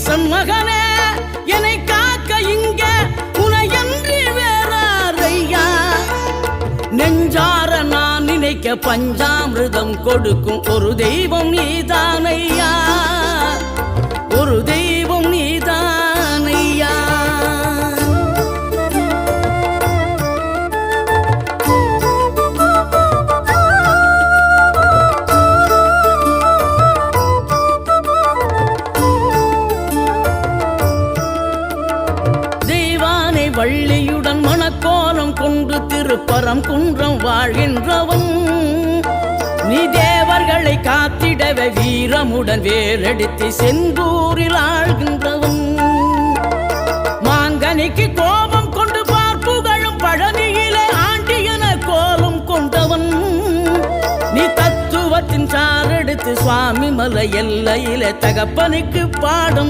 ஈசன் மகனே என்னை காக்க இங்க உனையன்றி வேறாரையா. நெஞ்சார நான் நினைக்க பஞ்சாமிர்தம் கொடுக்கும் ஒரு தெய்வம் நீதானையா, ஒரு தெய்வம் நீதானையா. வள்ளியுடன் மணக்கோலம் கொண்டு திருப்பரம் குன்றம் வாழ்கின்றவன் நீ. தேவர்களை காத்திடவே வீரமுடன் வேலெடுத்து செந்தூரில் ஆழ்கின்றவன். மாங்கனிக்கு கோபம் கொண்டு பார்ப்புகழும் பழனியிலே ஆண்டியன கோலம் கொண்டவன் நீ. தத்துவத்தின் சாரெடுத்து சுவாமி மலை எல்லையிலே தகப்பனுக்கு பாடும்